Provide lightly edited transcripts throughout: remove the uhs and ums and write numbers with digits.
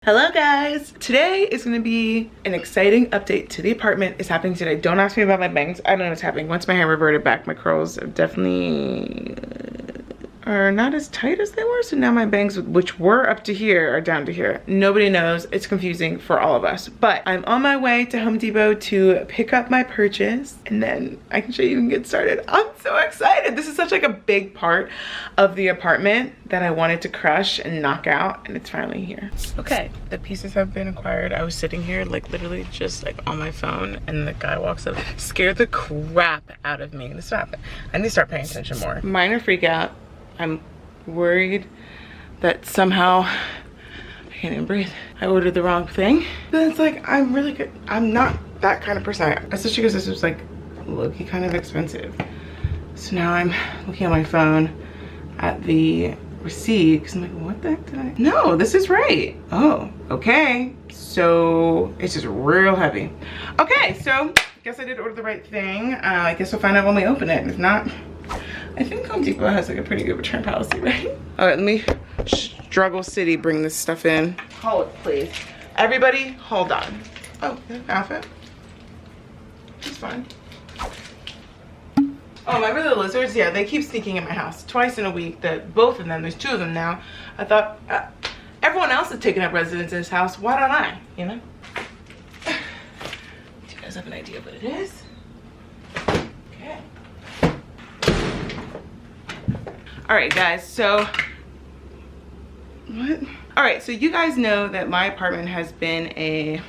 Hello guys! Today is going to be an exciting update to the apartment. It's happening today. Don't ask me about my bangs. I don't know what's happening. Once my hair reverted back, my curls are definitely are not as tight as they were. So now my bangs, which were up to here, are down to here. Nobody knows. It's confusing for all of us. But I'm on my way to Home Depot to pick up my purchase, and then I can show you and get started. I'm so excited. This is such like a big part of the apartment that I wanted to crush and knock out, and it's finally here. Okay, the pieces have been acquired. I was sitting here like literally just like on my phone, and the guy walks up, scared the crap out of me. This happened. I need to start paying attention more. Minor freak out. I'm worried that somehow I can't even breathe. I ordered the wrong thing. Then it's like, I'm really good. I'm not that kind of person. Especially because this was like low-key kind of expensive. So now I'm looking at my phone at the receipt because I'm like, what the heck did I? No, this is right. Oh, okay. So it's just real heavy. Okay, so I guess I did order the right thing. I guess we'll find out when we open it. If not, I think Home Depot has like a pretty good return policy, right? All right, let me struggle city bring this stuff in. Hold, please. Everybody, hold on. Oh, outfit. It's fine. Oh, remember the lizards? Yeah, they keep sneaking in my house twice in a week. Both of them, there's two of them now. I thought, everyone else is taking up residence in this house. Why don't I, you know? Do you guys have an idea what it is? Okay. All right, guys, so, what? All right, so you guys know that my apartment has been a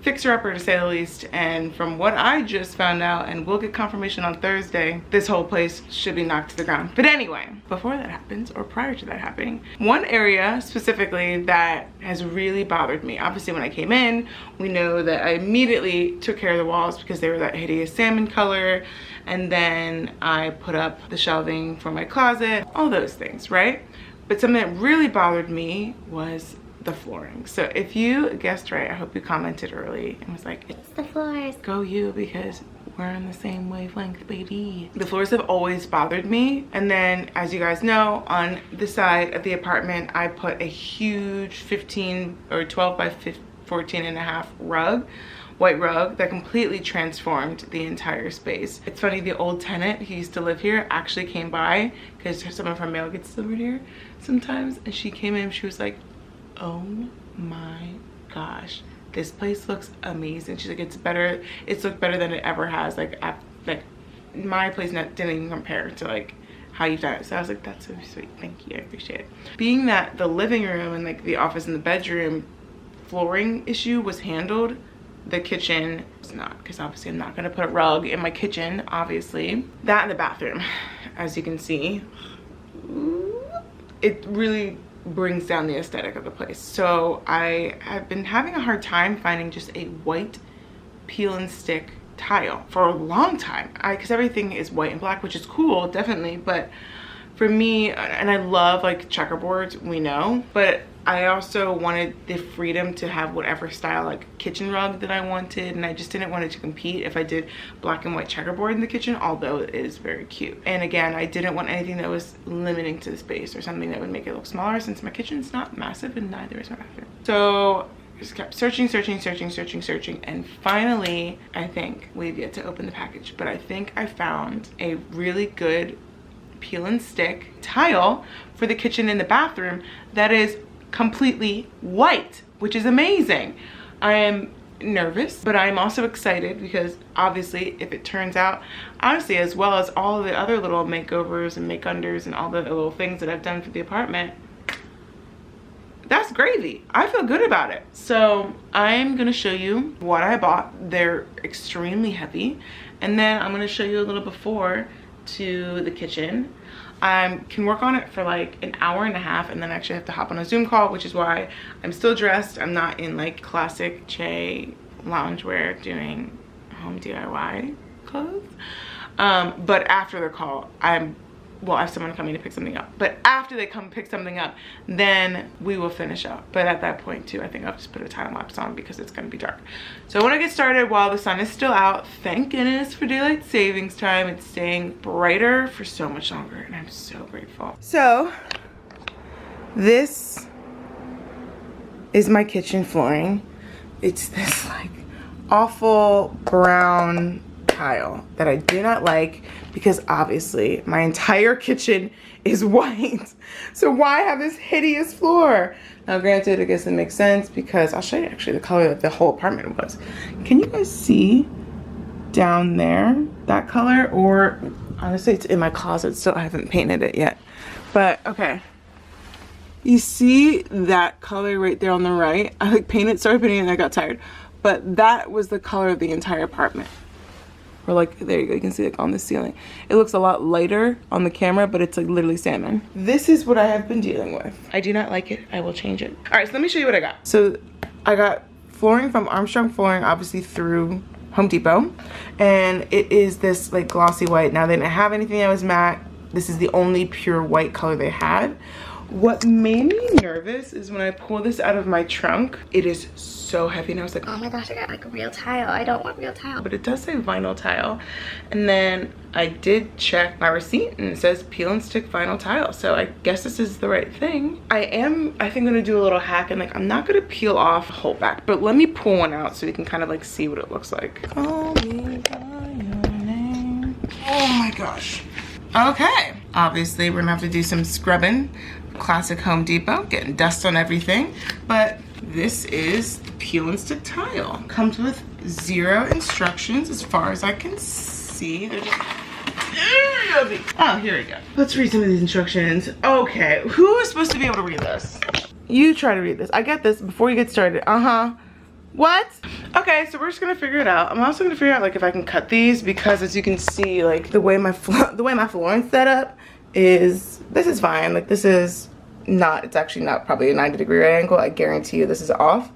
fixer-upper to say the least, and from what I just found out, and we'll get confirmation on Thursday, this whole place should be knocked to the ground. But anyway, before that happens, or prior to that happening, one area specifically that has really bothered me, obviously when I came in, we know that I immediately took care of the walls because they were that hideous salmon color, and then I put up the shelving for my closet, all those things, right? But something that really bothered me was the flooring. So if you guessed right, I hope you commented early and was like, it's the floors. Go you, because we're on the same wavelength, baby. The floors have always bothered me. And then, as you guys know, on the side of the apartment, I put a huge 15 or 12 by 14 and a half rug, white rug, that completely transformed the entire space. It's funny, the old tenant who used to live here actually came by because some of her mail gets delivered here sometimes, and she came in, she was like, oh my gosh, this place looks amazing. She's like, it's looked better than it ever has. Like my place didn't even compare to like how you've done it. So I was like, that's so sweet, thank you, I appreciate it. Being that the living room and like the office and the bedroom flooring issue was handled, the kitchen was not, because obviously I'm not gonna put a rug in my kitchen, obviously. That and the bathroom, as you can see, it really brings down the aesthetic of the place. So I have been having a hard time finding just a white peel and stick tile for a long time, because everything is white and black, which is cool, definitely, but for me, and I love like checkerboards, we know, but I also wanted the freedom to have whatever style like kitchen rug that I wanted, and I just didn't want it to compete if I did black and white checkerboard in the kitchen, although it is very cute. And again, I didn't want anything that was limiting to the space or something that would make it look smaller, since my kitchen's not massive and neither is my bathroom. So I just kept searching, and finally, I think we've yet to open the package, but I think I found a really good peel and stick tile for the kitchen and the bathroom that is completely white, which is amazing. I am nervous, but I'm also excited because obviously if it turns out, honestly, as well as all of the other little makeovers and make-unders and all the little things that I've done for the apartment, that's gravy. I feel good about it. So I'm gonna show you what I bought. They're extremely heavy, and then I'm gonna show you a little before to the kitchen. I can work on it for like an hour and a half, and then actually have to hop on a Zoom call, which is why I'm still dressed. I'm not in like classic Ché loungewear doing home DIY clothes. But after the call, I have someone coming to pick something up. But after they come pick something up, then we will finish up. But at that point too, I think I'll just put a time lapse on because it's gonna be dark. So I wanna get started while the sun is still out. Thank goodness for daylight savings time. It's staying brighter for so much longer, and I'm so grateful. So this is my kitchen flooring. It's this like awful brown tile that I do not like because obviously my entire kitchen is white. So why have this hideous floor? Now granted, I guess it makes sense because I'll show you actually the color that the whole apartment was. Can you guys see down there that color? Or honestly, it's in my closet, so I haven't painted it yet. But okay, you see that color right there on the right? I like started painting it and I got tired. But that was the color of the entire apartment. Or like, there you go, you can see like on the ceiling. It looks a lot lighter on the camera, but it's like literally salmon. This is what I have been dealing with. I do not like it, I will change it. All right, so let me show you what I got. So I got flooring from Armstrong Flooring, obviously through Home Depot. And it is this like glossy white. Now they didn't have anything that was matte. This is the only pure white color they had. What made me nervous is when I pull this out of my trunk, it is so heavy and I was like, oh my gosh, I got like a real tile. I don't want real tile. But it does say vinyl tile. And then I did check my receipt and it says peel and stick vinyl tile. So I guess this is the right thing. I think gonna do a little hack and like, I'm not gonna peel off the whole back, but let me pull one out so you can kind of like see what it looks like. Call me by your name. Oh my gosh. Okay, obviously we're gonna have to do some scrubbing. Classic Home Depot, getting dust on everything. But this is the peel and stick tile. Comes with 0 instructions as far as I can see. They're just, oh, here we go. Let's read some of these instructions. Okay, who is supposed to be able to read this? You try to read this. I get this before you get started. What? Okay, so we're just gonna figure it out. I'm also gonna figure out like if I can cut these because as you can see, like the way my flooring's set up is, this is fine. Like this is not, it's actually not probably a 90-degree angle. I guarantee you this is off.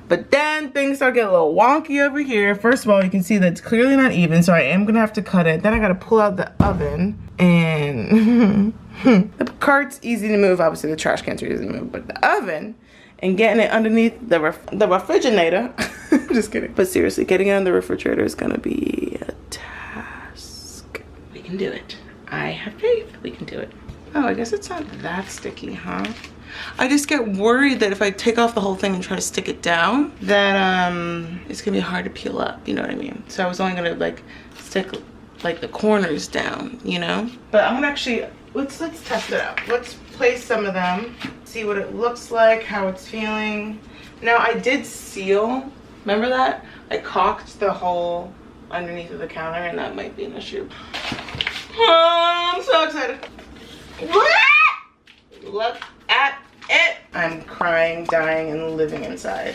But then things start getting a little wonky over here. First of all, you can see that it's clearly not even, so I am gonna have to cut it. Then I gotta pull out the oven and the cart's easy to move. Obviously the trash can's easy to move, but the oven and getting it underneath the refrigerator. Just kidding. But seriously, getting it on the refrigerator is gonna be a task. We can do it. I have faith we can do it. Oh, I guess it's not that sticky, huh? I just get worried that if I take off the whole thing and try to stick it down, that it's gonna be hard to peel up, you know what I mean? So I was only gonna like stick like the corners down, you know? But I'm gonna actually, let's test it out. Let's place some of them, see what it looks like, how it's feeling. Now I did seal, remember that? I caulked the hole underneath of the counter and that might be an issue. Oh, I'm so excited. Look at it. I'm crying, dying, and living inside.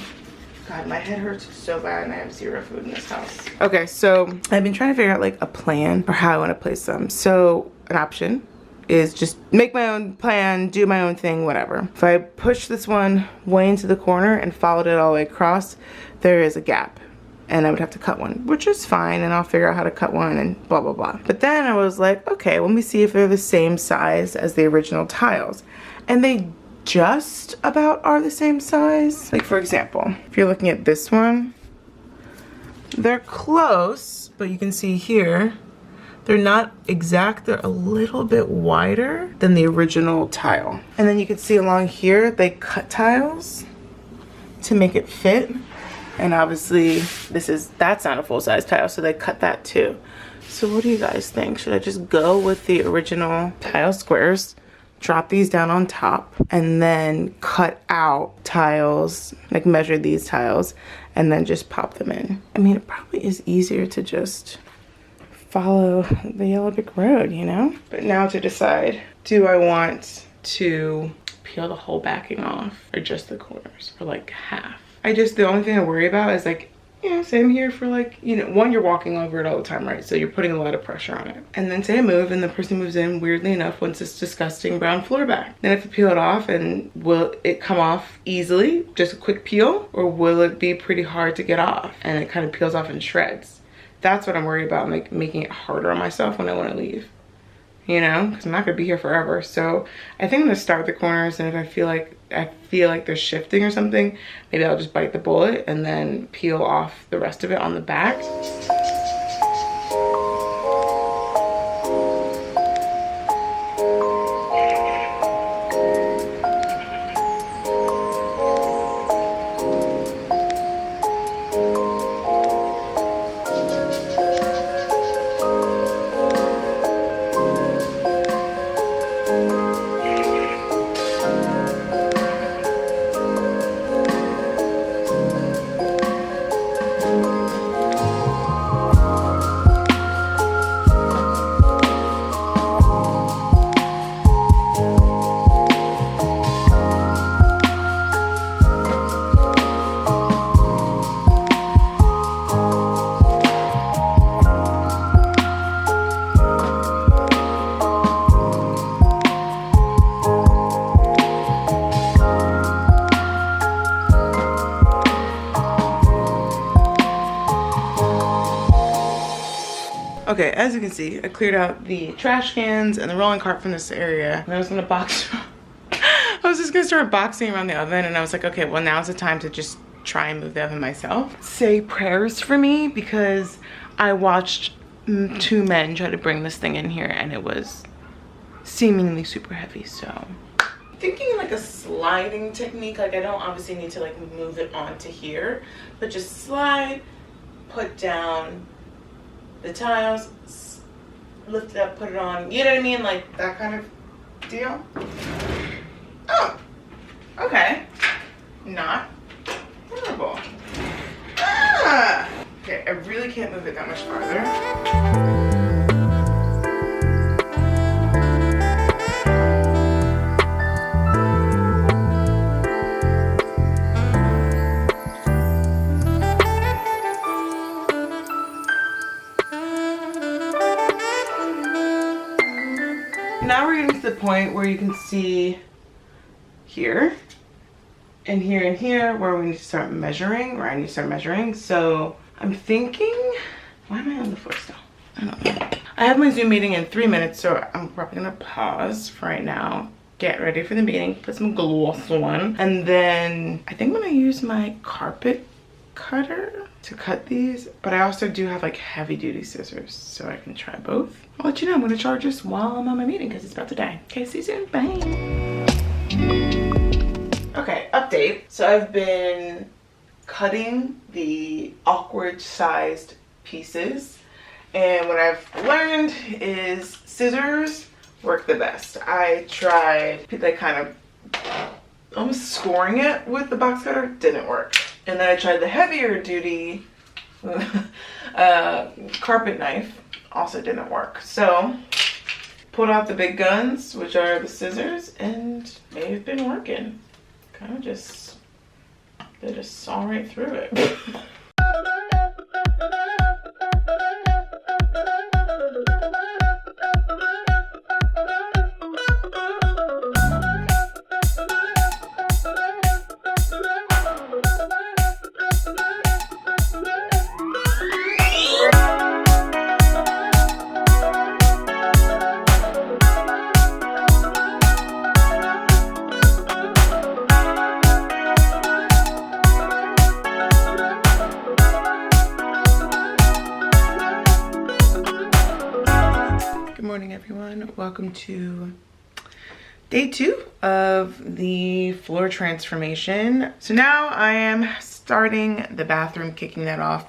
God, my head hurts so bad and I have 0 food in this house. Okay, so I've been trying to figure out like a plan for how I want to place them. So an option is just make my own plan, do my own thing, whatever. If I push this one way into the corner and followed it all the way across, there is a gap. And I would have to cut one, which is fine, and I'll figure out how to cut one and blah, blah, blah. But then I was like, okay, let me see if they're the same size as the original tiles. And they just about are the same size. Like for example, if you're looking at this one, they're close, but you can see here, they're not exact, they're a little bit wider than the original tile. And then you can see along here, they cut tiles to make it fit. And obviously that's not a full-size tile, so they cut that too. So what do you guys think? Should I just go with the original tile squares, drop these down on top, and then cut out tiles, like measure these tiles, and then just pop them in? I mean, it probably is easier to just follow the yellow brick road, you know? But now to decide, do I want to peel the whole backing off or just the corners, or like half? The only thing I worry about is like, you know, say I'm here for like, you know, one, you're walking over it all the time, right? So you're putting a lot of pressure on it. And then say I move and the person moves in, weirdly enough, wants this disgusting brown floor back. Then I have to peel it off, and will it come off easily, just a quick peel? Or will it be pretty hard to get off and it kind of peels off in shreds? That's what I'm worried about, like making it harder on myself when I want to leave. You know, because I'm not gonna be here forever. So I think I'm gonna start with the corners, and if I feel like they're shifting or something, maybe I'll just bite the bullet and then peel off the rest of it on the back. Okay, as you can see, I cleared out the trash cans and the rolling cart from this area. And I was gonna box, I was just gonna start boxing around the oven, and I was like, okay, well now's the time to just try and move the oven myself. Say prayers for me, because I watched two men try to bring this thing in here and it was seemingly super heavy. So thinking like a sliding technique, like I don't obviously need to like move it onto here, but just slide, put down the tiles, lift it up, put it on, you know what I mean, like that kind of deal. Oh, okay, not horrible. Ah! Okay, I really can't move it that much farther. Now we're getting to the point where you can see here and here and here where we need to start measuring, or I need to start measuring. So I'm thinking, why am I on the floor still? I don't know. I have my Zoom meeting in 3 minutes, so I'm probably gonna pause for right now, get ready for the meeting, put some gloss on, and then I think I'm gonna use my carpet cutter to cut these, but I also do have like heavy duty scissors, so I can try both. I'll let you know. I'm gonna charge this while I'm on my meeting because it's about to die. Okay, see you soon. Bye. Okay, update. So I've been cutting the awkward sized pieces, and what I've learned is scissors work the best. I tried like kind of almost scoring it with the box cutter, didn't work. And then I tried the heavier duty carpet knife, also didn't work. So pulled out the big guns, which are the scissors, and they've been working. Kind of just, they just saw right through it. Everyone, welcome to day 2 of the floor transformation. So now I am starting the bathroom, kicking that off.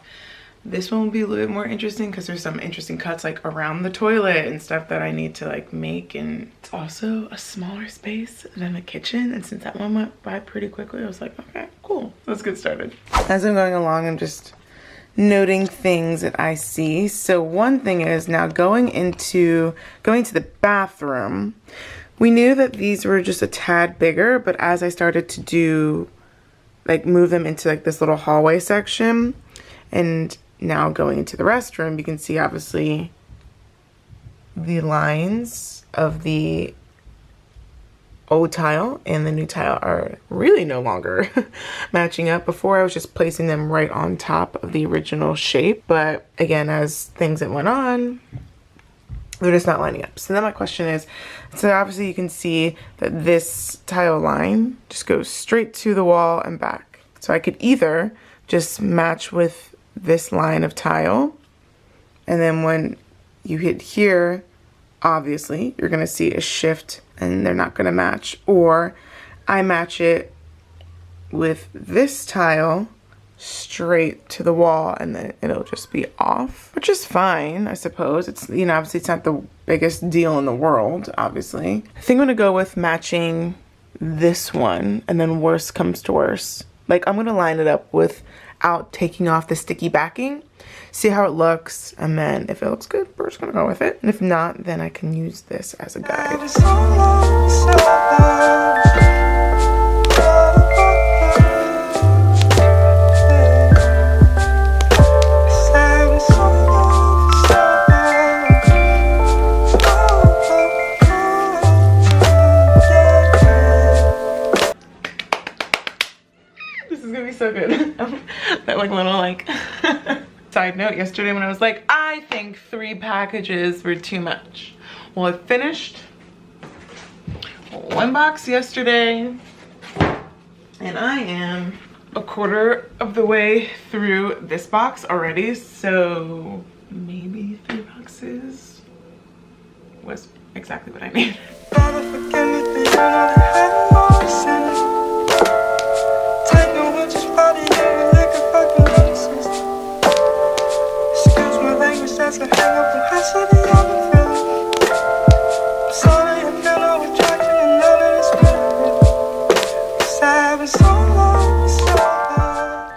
This one will be a little bit more interesting because there's some interesting cuts like around the toilet and stuff that I need to like make, and it's also a smaller space than the kitchen, and since that one went by pretty quickly, I was like, okay, cool, let's get started. As I'm going along, I'm just noting things that I see. So one thing is now going to the bathroom, we knew that these were just a tad bigger, but as I started to do like move them into like this little hallway section, and now going into the restroom, you can see obviously the lines of the old tile and the new tile are really no longer matching up. Before I was just placing them right on top of the original shape, but again, as things that went on, they're just not lining up. So then my question is, so obviously you can see that this tile line just goes straight to the wall and back. So I could either just match with this line of tile, and then when you hit here, obviously you're gonna see a shift and they're not gonna match, or I match it with this tile straight to the wall and then it'll just be off, which is fine, I suppose. It's, you know, obviously it's not the biggest deal in the world, obviously. I think I'm gonna go with matching this one, and then worst comes to worst, like I'm gonna line it up without taking off the sticky backing, see how it looks, and then if it looks good, we're just gonna go with it. And if not, then I can use this as a guide. This is gonna be so good. That like little like Side note, yesterday when I was like, I think 3 packages were too much. Well, I finished 1 box yesterday, and I am a quarter of the way through this box already, so maybe 3 boxes was exactly what I need.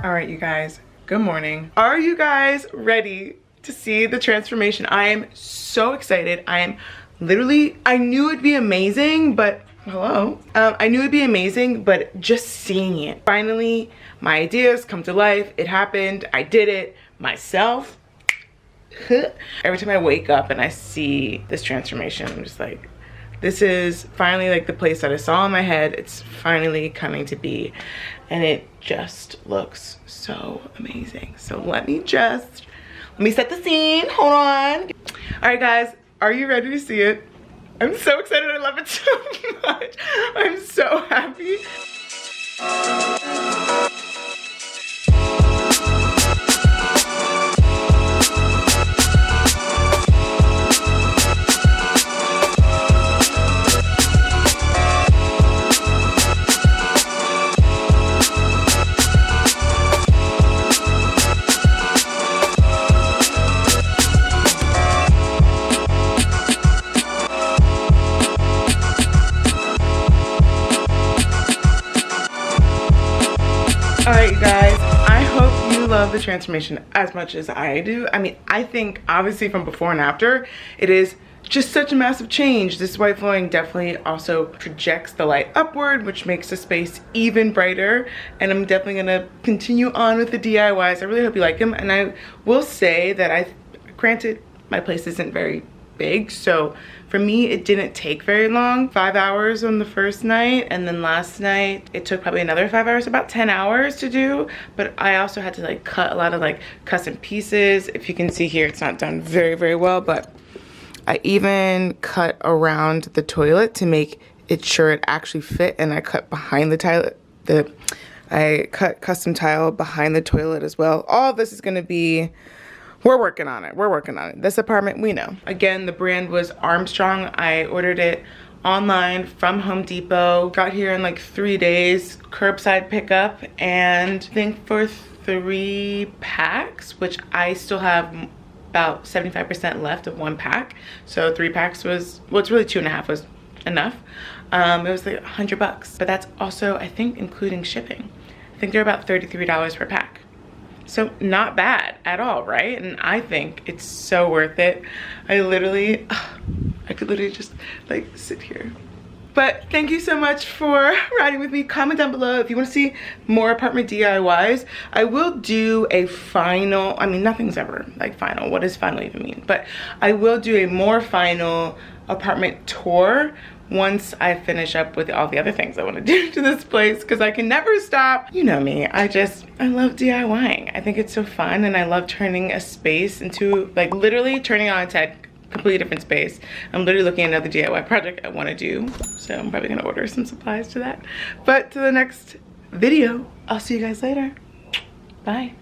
All right, you guys, good morning. Are you guys ready to see the transformation? I am so excited. I am literally, I knew it'd be amazing, but hello. I knew it'd be amazing, but just seeing it. Finally, my ideas come to life. It happened. I did it myself. Every time I wake up and I see this transformation, I'm just like, this is finally like the place that I saw in my head. It's finally coming to be, and it just looks so amazing. So let me set the scene. Hold on. All right, guys, are you ready to see it? I'm so excited. I love it so much. I'm so happy. Alright, you guys, I hope you love the transformation as much as I do. I mean, I think obviously from before and after, it is just such a massive change. This white flooring definitely also projects the light upward, which makes the space even brighter. And I'm definitely gonna continue on with the DIYs. I really hope you like them. And I will say that granted, my place isn't very big, so for me it didn't take very long. 5 hours on the first night, and then last night it took probably another 5 hours, about 10 hours to do. But I also had to like cut a lot of like custom pieces. If you can see here, it's not done very well, but I even cut around the toilet to make it sure it actually fit, and I cut behind the toilet. I cut custom tile behind the toilet as well. All this is gonna be, we're working on it. We're working on it. This apartment, we know. Again, the brand was Armstrong. I ordered it online from Home Depot. Got here in like 3 days, curbside pickup, and I think for 3 packs, which I still have about 75% left of 1 pack. So 3 packs was, well, it's really 2.5 was enough. It was like $100, but that's also, I think, including shipping. I think they're about $33 per pack. So not bad at all, right? And I think it's so worth it. I could literally just like sit here. But thank you so much for riding with me. Comment down below if you want to see more apartment DIYs. I will do a final, I mean, nothing's ever like final. What does final even mean? But I will do a more final apartment tour once I finish up with all the other things I want to do to this place, because I can never stop. You know me, I love DIYing. I think it's so fun, and I love turning a space into, like, literally turning on its head, completely different space. I'm literally looking at another DIY project I want to do, so I'm probably gonna order some supplies to that. But to the next video, I'll see you guys later. Bye.